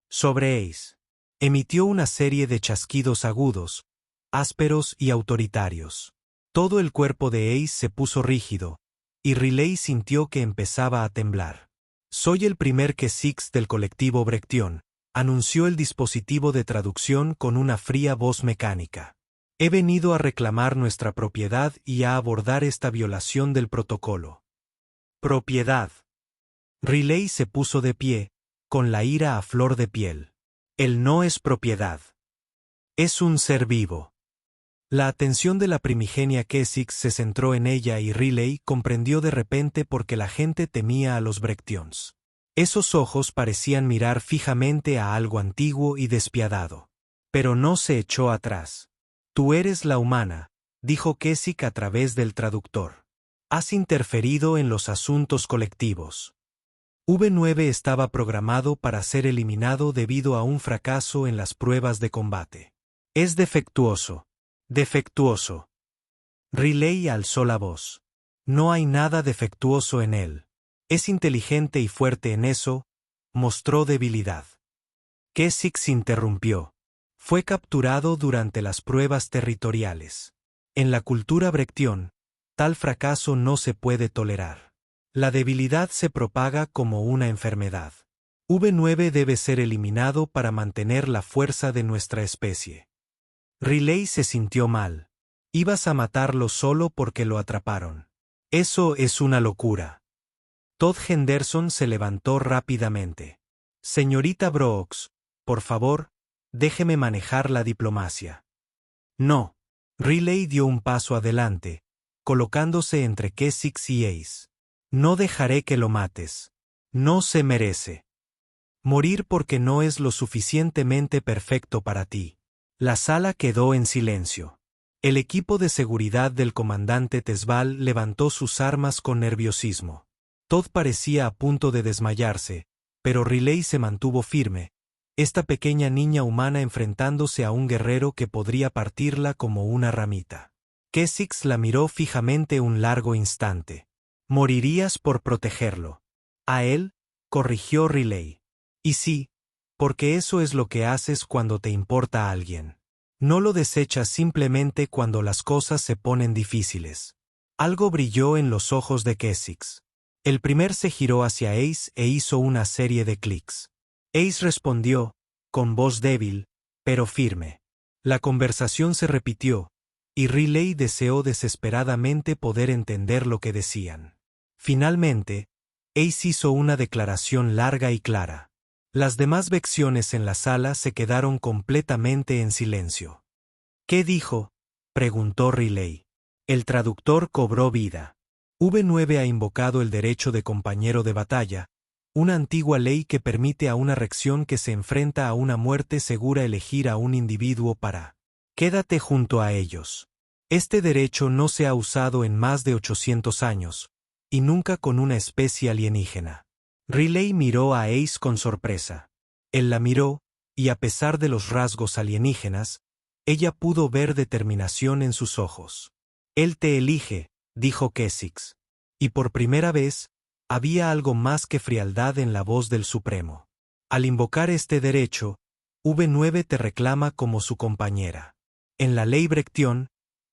Speaker 1: sobre Ace. Emitió una serie de chasquidos agudos, ásperos y autoritarios. Todo el cuerpo de Ace se puso rígido, y Riley sintió que empezaba a temblar. Soy el primer K6 del colectivo Brechtión, anunció el dispositivo de traducción con una fría voz mecánica. He venido a reclamar nuestra propiedad y a abordar esta violación del protocolo. Propiedad. Riley se puso de pie, con la ira a flor de piel. Él no es propiedad. Es un ser vivo. La atención de la primigenia K6 se centró en ella y Riley comprendió de repente por qué la gente temía a los Brechtions. Esos ojos parecían mirar fijamente a algo antiguo y despiadado. Pero no se echó atrás. Tú eres la humana, dijo Keswick a través del traductor. Has interferido en los asuntos colectivos. V9 estaba programado para ser eliminado debido a un fracaso en las pruebas de combate. Es defectuoso. Defectuoso. Riley alzó la voz. No hay nada defectuoso en él. Es inteligente y fuerte en eso, mostró debilidad. Keswick se interrumpió. Fue capturado durante las pruebas territoriales. En la cultura Brechtión, tal fracaso no se puede tolerar. La debilidad se propaga como una enfermedad. V9 debe ser eliminado para mantener la fuerza de nuestra especie. Riley se sintió mal. Ibas a matarlo solo porque lo atraparon. Eso es una locura. Todd Henderson se levantó rápidamente. Señorita Brooks, por favor, déjeme manejar la diplomacia. No. Riley dio un paso adelante, colocándose entre Keswick y Ace. No dejaré que lo mates. No se merece. Morir porque no es lo suficientemente perfecto para ti. La sala quedó en silencio. El equipo de seguridad del comandante Tesval levantó sus armas con nerviosismo. Todd parecía a punto de desmayarse, pero Riley se mantuvo firme, esta pequeña niña humana enfrentándose a un guerrero que podría partirla como una ramita. Keswick la miró fijamente un largo instante. Morirías por protegerlo. A él, corrigió Riley. Y sí, porque eso es lo que haces cuando te importa a alguien. No lo desechas simplemente cuando las cosas se ponen difíciles. Algo brilló en los ojos de Keswick. El primer se giró hacia Ace e hizo una serie de clics. Ace respondió, con voz débil, pero firme. La conversación se repitió, y Riley deseó desesperadamente poder entender lo que decían. Finalmente, Ace hizo una declaración larga y clara. Las demás vecciones en la sala se quedaron completamente en silencio. ¿Qué dijo?, preguntó Riley. El traductor cobró vida. V9 ha invocado el derecho de compañero de batalla, una antigua ley que permite a una rección que se enfrenta a una muerte segura elegir a un individuo para. Quédate junto a ellos. Este derecho no se ha usado en más de 800 años, y nunca con una especie alienígena. Riley miró a Ace con sorpresa. Él la miró, y a pesar de los rasgos alienígenas, ella pudo ver determinación en sus ojos. Él te elige, dijo Keswick. Y por primera vez, había algo más que frialdad en la voz del Supremo. Al invocar este derecho, V9 te reclama como su compañera. En la ley Brechtión,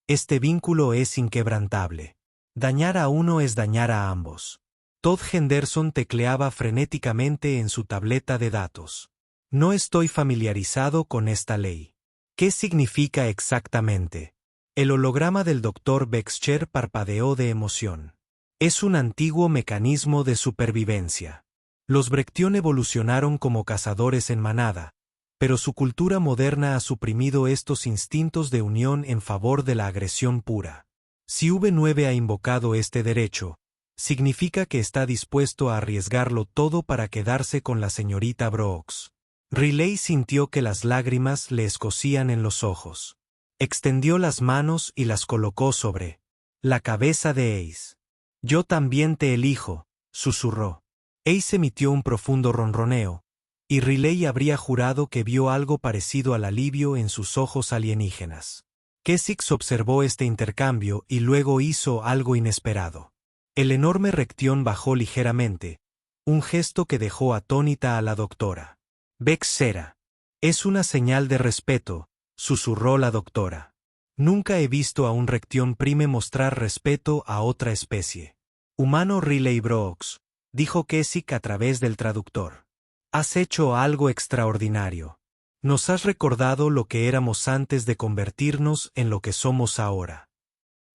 Speaker 1: este vínculo es inquebrantable. Dañar a uno es dañar a ambos. Todd Henderson tecleaba frenéticamente en su tableta de datos. No estoy familiarizado con esta ley. ¿Qué significa exactamente? El holograma del Dr. Bexcher parpadeó de emoción. Es un antiguo mecanismo de supervivencia. Los Brechtión evolucionaron como cazadores en manada, pero su cultura moderna ha suprimido estos instintos de unión en favor de la agresión pura. Si V9 ha invocado este derecho, significa que está dispuesto a arriesgarlo todo para quedarse con la señorita Brooks. Riley sintió que las lágrimas le escocían en los ojos. Extendió las manos y las colocó sobre la cabeza de Ace. Yo también te elijo, susurró. Ace emitió un profundo ronroneo, y Riley habría jurado que vio algo parecido al alivio en sus ojos alienígenas. Keswick observó este intercambio y luego hizo algo inesperado. El enorme rectión bajó ligeramente, un gesto que dejó atónita a la doctora. Bexera. Es una señal de respeto, susurró la doctora. Nunca he visto a un rectión prime mostrar respeto a otra especie. Humano Riley Brooks, dijo Keswick a través del traductor. Has hecho algo extraordinario. Nos has recordado lo que éramos antes de convertirnos en lo que somos ahora.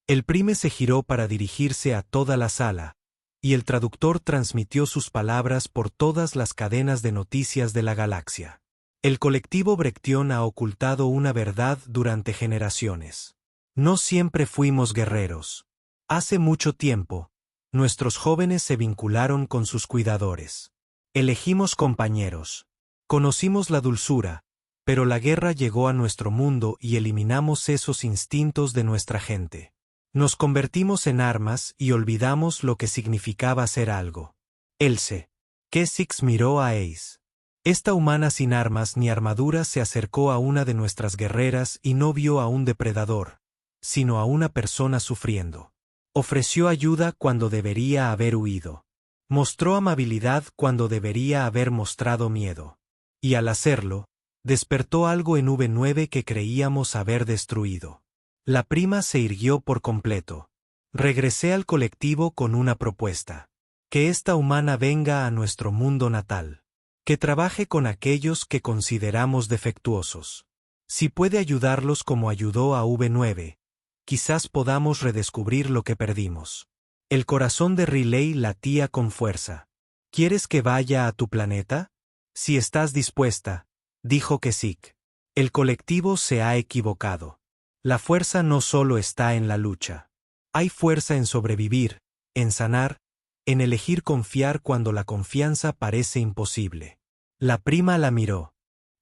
Speaker 1: El prime se giró para dirigirse a toda la sala, y el traductor transmitió sus palabras por todas las cadenas de noticias de la galaxia. El colectivo Brechtión ha ocultado una verdad durante generaciones. No siempre fuimos guerreros. Hace mucho tiempo, nuestros jóvenes se vincularon con sus cuidadores. Elegimos compañeros. Conocimos la dulzura, pero la guerra llegó a nuestro mundo y eliminamos esos instintos de nuestra gente. Nos convertimos en armas y olvidamos lo que significaba ser algo. Else. Keswick miró a Ace. Esta humana sin armas ni armaduras se acercó a una de nuestras guerreras y no vio a un depredador, sino a una persona sufriendo. Ofreció ayuda cuando debería haber huido. Mostró amabilidad cuando debería haber mostrado miedo. Y al hacerlo, despertó algo en V9 que creíamos haber destruido. La prima se irguió por completo. Regresé al colectivo con una propuesta. Que esta humana venga a nuestro mundo natal. Que trabaje con aquellos que consideramos defectuosos. Si puede ayudarlos como ayudó a V9, quizás podamos redescubrir lo que perdimos. El corazón de Riley latía con fuerza. ¿Quieres que vaya a tu planeta? Si estás dispuesta, dijo Keswick. El colectivo se ha equivocado. La fuerza no solo está en la lucha. Hay fuerza en sobrevivir, en sanar, en elegir confiar cuando la confianza parece imposible. La prima la miró.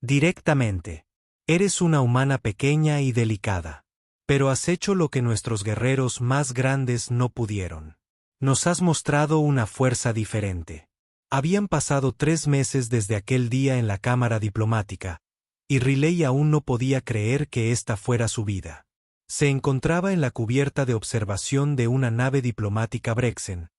Speaker 1: Directamente. Eres una humana pequeña y delicada. Pero has hecho lo que nuestros guerreros más grandes no pudieron. Nos has mostrado una fuerza diferente. Habían pasado 3 meses desde aquel día en la cámara diplomática, y Riley aún no podía creer que esta fuera su vida. Se encontraba en la cubierta de observación de una nave diplomática Brexen,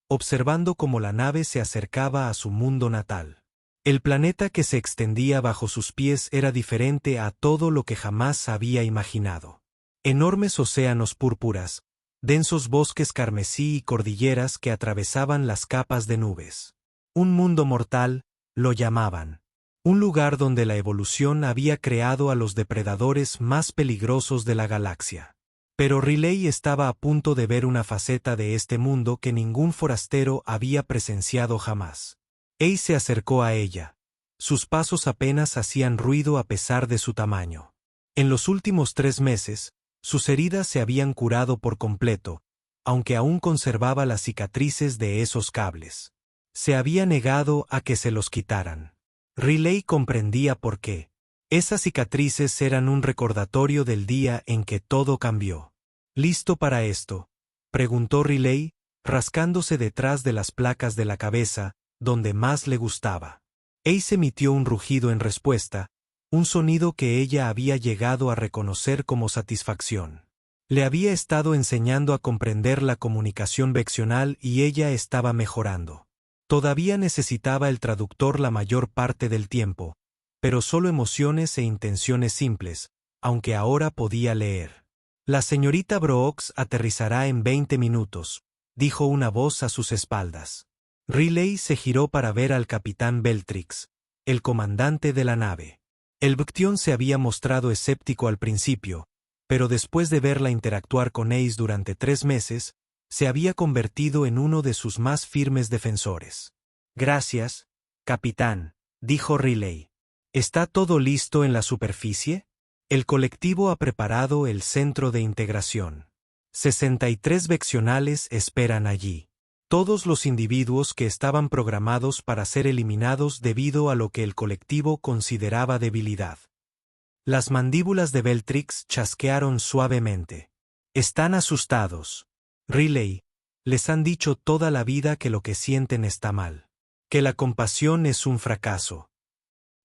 Speaker 1: observando cómo la nave se acercaba a su mundo natal. El planeta que se extendía bajo sus pies era diferente a todo lo que jamás había imaginado. Enormes océanos púrpuras, densos bosques carmesí y cordilleras que atravesaban las capas de nubes. Un mundo mortal, lo llamaban. Un lugar donde la evolución había creado a los depredadores más peligrosos de la galaxia. Pero Riley estaba a punto de ver una faceta de este mundo que ningún forastero había presenciado jamás. Ace se acercó a ella. Sus pasos apenas hacían ruido a pesar de su tamaño. En los últimos 3 meses, sus heridas se habían curado por completo, aunque aún conservaba las cicatrices de esos cables. Se había negado a que se los quitaran. Riley comprendía por qué. Esas cicatrices eran un recordatorio del día en que todo cambió. ¿Listo para esto?, preguntó Riley, rascándose detrás de las placas de la cabeza, donde más le gustaba. Ace emitió un rugido en respuesta, un sonido que ella había llegado a reconocer como satisfacción. Le había estado enseñando a comprender la comunicación veccional y ella estaba mejorando. Todavía necesitaba el traductor la mayor parte del tiempo, pero solo emociones e intenciones simples, aunque ahora podía leer. La señorita Brooks aterrizará en 20 minutos, dijo una voz a sus espaldas. Riley se giró para ver al capitán Beltrix, el comandante de la nave. El Brechtión se había mostrado escéptico al principio, pero después de verla interactuar con Ace durante 3 meses, se había convertido en uno de sus más firmes defensores. Gracias, capitán, dijo Riley. ¿Está todo listo en la superficie? El colectivo ha preparado el centro de integración. 63 veccionales esperan allí. Todos los individuos que estaban programados para ser eliminados debido a lo que el colectivo consideraba debilidad. Las mandíbulas de Beltrix chasquearon suavemente. Están asustados. Riley, les han dicho toda la vida que lo que sienten está mal. Que la compasión es un fracaso.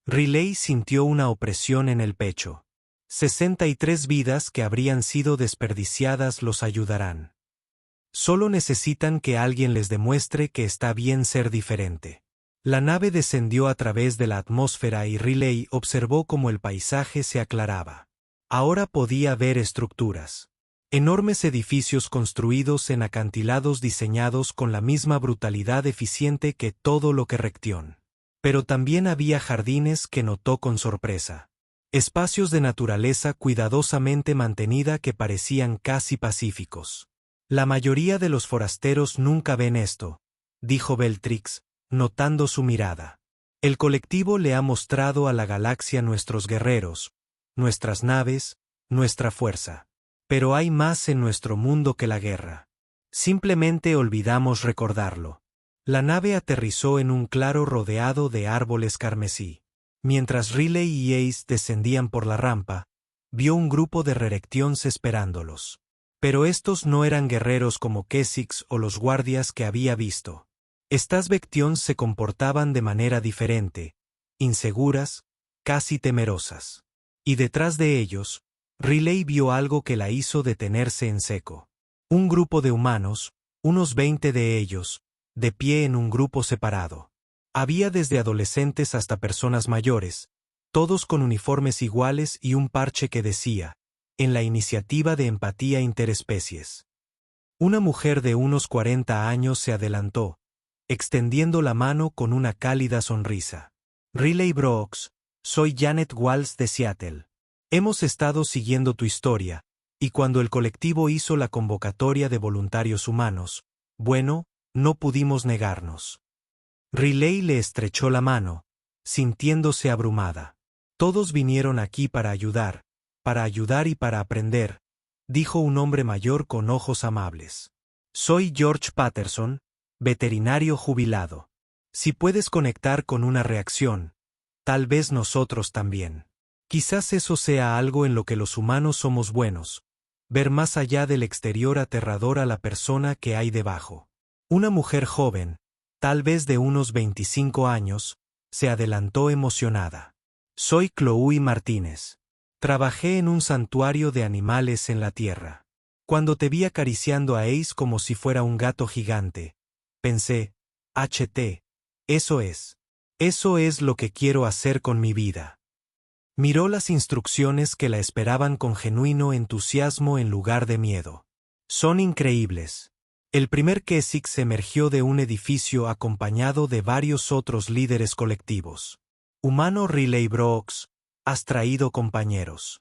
Speaker 1: Riley sintió una opresión en el pecho. 63 vidas que habrían sido desperdiciadas los ayudarán. Solo necesitan que alguien les demuestre que está bien ser diferente. La nave descendió a través de la atmósfera y Riley observó cómo el paisaje se aclaraba. Ahora podía ver estructuras. Enormes edificios construidos en acantilados diseñados con la misma brutalidad eficiente que todo lo que Rectión. Pero también había jardines que notó con sorpresa. Espacios de naturaleza cuidadosamente mantenida que parecían casi pacíficos. La mayoría de los forasteros nunca ven esto, dijo Beltrix, notando su mirada. El colectivo le ha mostrado a la galaxia nuestros guerreros, nuestras naves, nuestra fuerza. Pero hay más en nuestro mundo que la guerra. Simplemente olvidamos recordarlo. La nave aterrizó en un claro rodeado de árboles carmesí. Mientras Riley y Ace descendían por la rampa, vio un grupo de Rerections esperándolos. Pero estos no eran guerreros como Kesix o los guardias que había visto. Estas Vections se comportaban de manera diferente, inseguras, casi temerosas. Y detrás de ellos, Riley vio algo que la hizo detenerse en seco. Un grupo de humanos, unos 20 de ellos, de pie en un grupo separado. Había desde adolescentes hasta personas mayores, todos con uniformes iguales y un parche que decía, en la iniciativa de empatía interespecies. Una mujer de unos 40 años se adelantó, extendiendo la mano con una cálida sonrisa. Riley Brooks, soy Janet Walls de Seattle. Hemos estado siguiendo tu historia, y cuando el colectivo hizo la convocatoria de voluntarios humanos, bueno, no pudimos negarnos. Riley le estrechó la mano, sintiéndose abrumada. Todos vinieron aquí para ayudar y para aprender, dijo un hombre mayor con ojos amables. Soy George Patterson, veterinario jubilado. Si puedes conectar con una reacción, tal vez nosotros también. Quizás eso sea algo en lo que los humanos somos buenos, ver más allá del exterior aterrador a la persona que hay debajo. Una mujer joven, tal vez de unos 25 años, se adelantó emocionada. Soy Chloe Martínez. Trabajé en un santuario de animales en la Tierra. Cuando te vi acariciando a Ace como si fuera un gato gigante, pensé, eso es lo que quiero hacer con mi vida. Miró las instrucciones que la esperaban con genuino entusiasmo en lugar de miedo. Son increíbles. El primer Kesix emergió de un edificio acompañado de varios otros líderes colectivos. Humano Riley Brooks, has traído compañeros.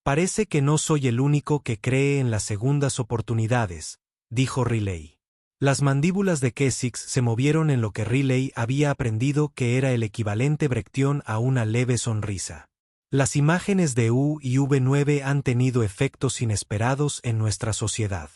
Speaker 1: Parece que no soy el único que cree en las segundas oportunidades, dijo Riley. Las mandíbulas de Kesix se movieron en lo que Riley había aprendido que era el equivalente Brechtión a una leve sonrisa. Las imágenes de U y V9 han tenido efectos inesperados en nuestra sociedad.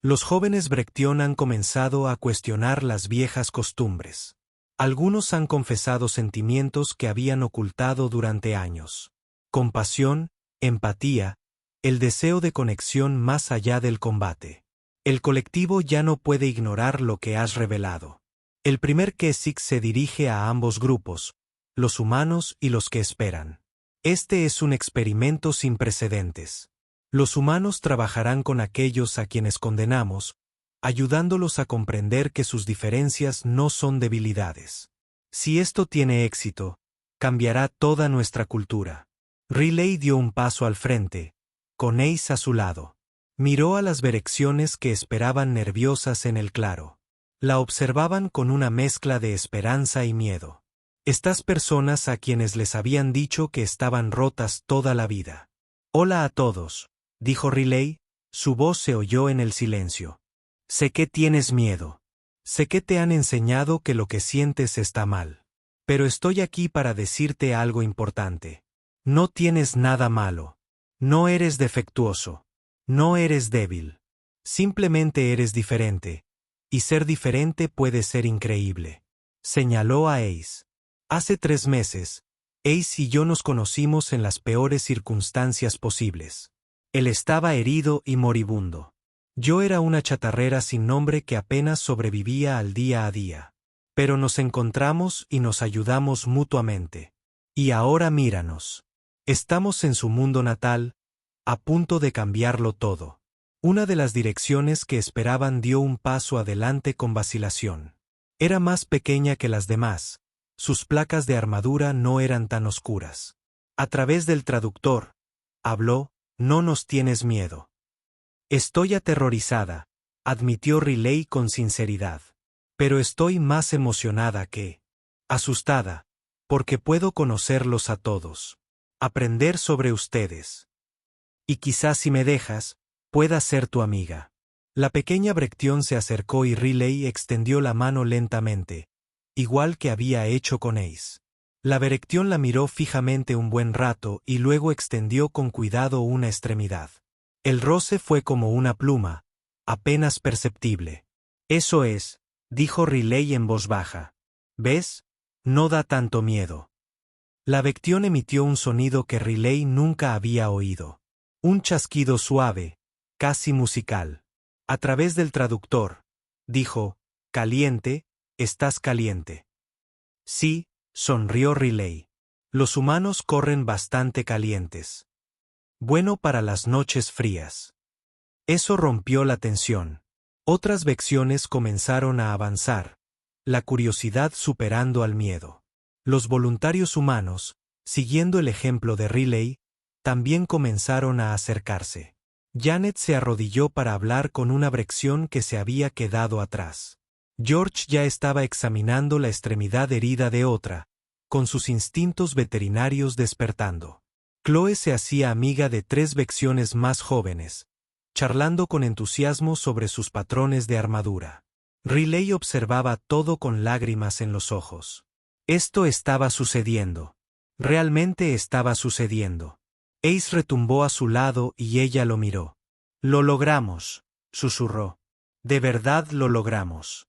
Speaker 1: Los jóvenes Brechtión han comenzado a cuestionar las viejas costumbres. Algunos han confesado sentimientos que habían ocultado durante años. Compasión, empatía, el deseo de conexión más allá del combate. El colectivo ya no puede ignorar lo que has revelado. El primer Kesix se dirige a ambos grupos, los humanos y los que esperan. Este es un experimento sin precedentes. Los humanos trabajarán con aquellos a quienes condenamos, ayudándolos a comprender que sus diferencias no son debilidades. Si esto tiene éxito, cambiará toda nuestra cultura. Riley dio un paso al frente, con Ace a su lado. Miró a las Berecciones que esperaban nerviosas en el claro. La observaban con una mezcla de esperanza y miedo. Estas personas a quienes les habían dicho que estaban rotas toda la vida. Hola a todos, dijo Riley, su voz se oyó en el silencio. Sé que tienes miedo. Sé que te han enseñado que lo que sientes está mal. Pero estoy aquí para decirte algo importante. No tienes nada malo. No eres defectuoso. No eres débil. Simplemente eres diferente. Y ser diferente puede ser increíble. Señaló a Ace. Hace 3 meses, Ace y yo nos conocimos en las peores circunstancias posibles. Él estaba herido y moribundo. Yo era una chatarrera sin nombre que apenas sobrevivía al día a día. Pero nos encontramos y nos ayudamos mutuamente. Y ahora míranos. Estamos en su mundo natal, a punto de cambiarlo todo. Una de las direcciones que esperaban dio un paso adelante con vacilación. Era más pequeña que las demás. Sus placas de armadura no eran tan oscuras. A través del traductor, habló, no nos tienes miedo. Estoy aterrorizada, admitió Riley con sinceridad. Pero estoy más emocionada que asustada, porque puedo conocerlos a todos. Aprender sobre ustedes. Y quizás si me dejas, pueda ser tu amiga. La pequeña Brechtión se acercó y Riley extendió la mano lentamente, igual que había hecho con Ace. La Brechtión la miró fijamente un buen rato y luego extendió con cuidado una extremidad. El roce fue como una pluma, apenas perceptible. Eso es, dijo Riley en voz baja. ¿Ves? No da tanto miedo. La Brechtión emitió un sonido que Riley nunca había oído. Un chasquido suave, casi musical. A través del traductor, dijo, «Caliente, estás caliente». Sí, sonrió Riley. Los humanos corren bastante calientes. Bueno para las noches frías. Eso rompió la tensión. Otras vecciones comenzaron a avanzar, la curiosidad superando al miedo. Los voluntarios humanos, siguiendo el ejemplo de Riley, también comenzaron a acercarse. Janet se arrodilló para hablar con una Brechtión que se había quedado atrás. George ya estaba examinando la extremidad herida de otra, con sus instintos veterinarios despertando. Chloe se hacía amiga de 3 Brechtiones más jóvenes, charlando con entusiasmo sobre sus patrones de armadura. Riley observaba todo con lágrimas en los ojos. Esto estaba sucediendo. Realmente estaba sucediendo. Ace retumbó a su lado y ella lo miró. «Lo logramos», susurró. «De verdad lo logramos».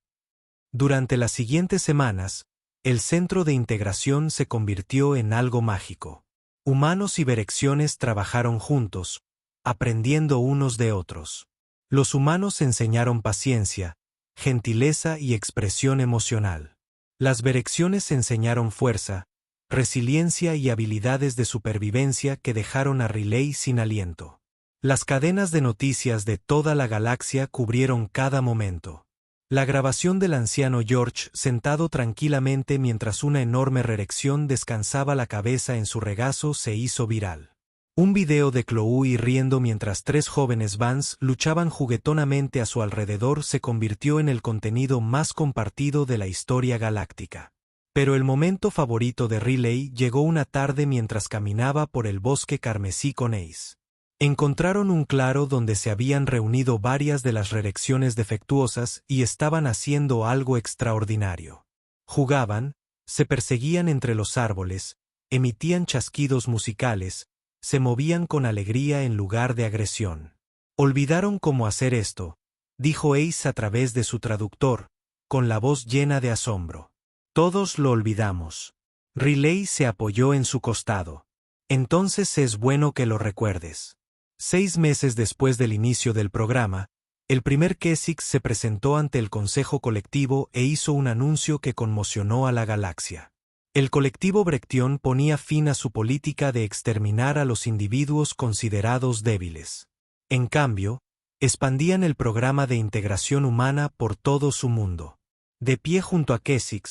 Speaker 1: Durante las siguientes semanas, el centro de integración se convirtió en algo mágico. Humanos y Brechtiones trabajaron juntos, aprendiendo unos de otros. Los humanos enseñaron paciencia, gentileza y expresión emocional. Las Brechtiones enseñaron fuerza, resiliencia y habilidades de supervivencia que dejaron a Riley sin aliento. Las cadenas de noticias de toda la galaxia cubrieron cada momento. La grabación del anciano George sentado tranquilamente mientras una enorme Rerección descansaba la cabeza en su regazo se hizo viral. Un video de Chloe riendo mientras 3 jóvenes Vans luchaban juguetonamente a su alrededor se convirtió en el contenido más compartido de la historia galáctica. Pero el momento favorito de Riley llegó una tarde mientras caminaba por el bosque carmesí con Ace. Encontraron un claro donde se habían reunido varias de las Rerecciones defectuosas y estaban haciendo algo extraordinario. Jugaban, se perseguían entre los árboles, emitían chasquidos musicales, se movían con alegría en lugar de agresión. Olvidaron cómo hacer esto, dijo Ace a través de su traductor, con la voz llena de asombro. Todos lo olvidamos. Riley se apoyó en su costado. Entonces es bueno que lo recuerdes. 6 meses después del inicio del programa, el primer Keswick se presentó ante el Consejo Colectivo e hizo un anuncio que conmocionó a la galaxia. El colectivo Brechtión ponía fin a su política de exterminar a los individuos considerados débiles. En cambio, expandían el programa de integración humana por todo su mundo. De pie junto a Keswick,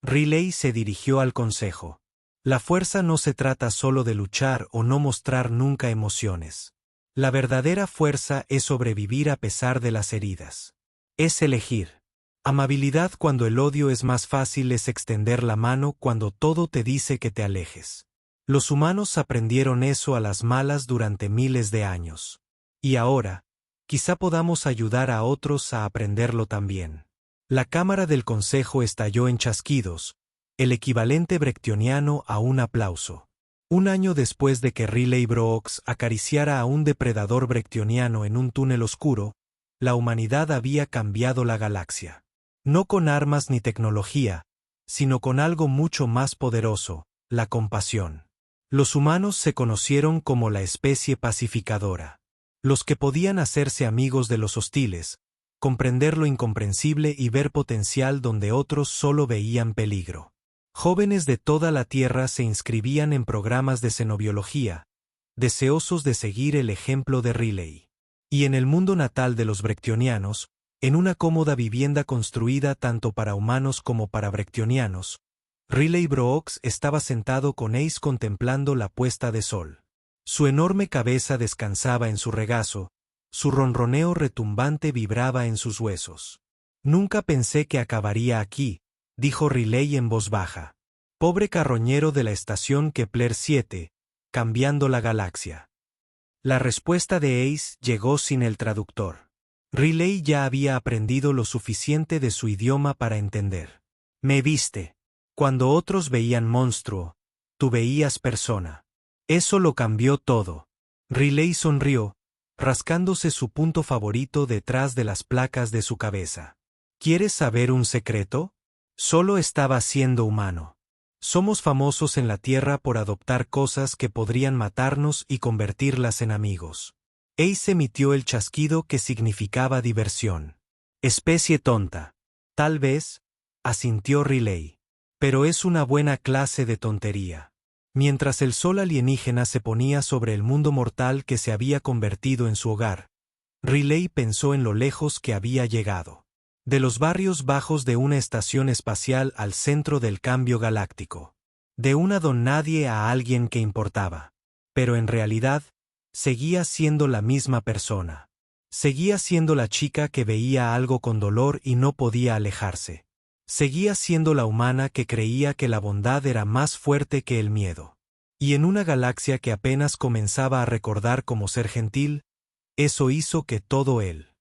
Speaker 1: Riley se dirigió al consejo. La fuerza no se trata solo de luchar o no mostrar nunca emociones. La verdadera fuerza es sobrevivir a pesar de las heridas. Es elegir. Amabilidad cuando el odio es más fácil es extender la mano cuando todo te dice que te alejes. Los humanos aprendieron eso a las malas durante miles de años. Y ahora, quizá podamos ayudar a otros a aprenderlo también. La cámara del consejo estalló en chasquidos, el equivalente brechtioniano a un aplauso. Un año después de que Riley Brooks acariciara a un depredador brechtioniano en un túnel oscuro, la humanidad había cambiado la galaxia. No con armas ni tecnología, sino con algo mucho más poderoso, la compasión. Los humanos se conocieron como la especie pacificadora. Los que podían hacerse amigos de los hostiles, comprender lo incomprensible y ver potencial donde otros solo veían peligro. Jóvenes de toda la Tierra se inscribían en programas de xenobiología, deseosos de seguir el ejemplo de Riley. Y en el mundo natal de los brechtionianos, en una cómoda vivienda construida tanto para humanos como para brechtionianos, Riley Brooks estaba sentado con Ace contemplando la puesta de sol. Su enorme cabeza descansaba en su regazo, Su ronroneo retumbante vibraba en sus huesos. Nunca pensé que acabaría aquí, dijo Riley en voz baja. Pobre carroñero de la estación Kepler 7, cambiando la galaxia. La respuesta de Ace llegó sin el traductor. Riley ya había aprendido lo suficiente de su idioma para entender. Me viste. Cuando otros veían monstruo, tú veías persona. Eso lo cambió todo. Riley sonrió, rascándose su punto favorito detrás de las placas de su cabeza. ¿Quieres saber un secreto? Solo estaba siendo humano. Somos famosos en la Tierra por adoptar cosas que podrían matarnos y convertirlas en amigos. Ace emitió el chasquido que significaba diversión. Especie tonta. Tal vez, asintió Riley. Pero es una buena clase de tontería. Mientras el sol alienígena se ponía sobre el mundo mortal que se había convertido en su hogar, Riley pensó en lo lejos que había llegado. De los barrios bajos de una estación espacial al centro del cambio galáctico. De una don nadie a alguien que importaba. Pero en realidad, seguía siendo la misma persona. Seguía siendo la chica que veía algo con dolor y no podía alejarse. Seguía siendo la humana que creía que la bondad era más fuerte que el miedo. Y en una galaxia que apenas comenzaba a recordar cómo ser gentil, eso hizo que todo él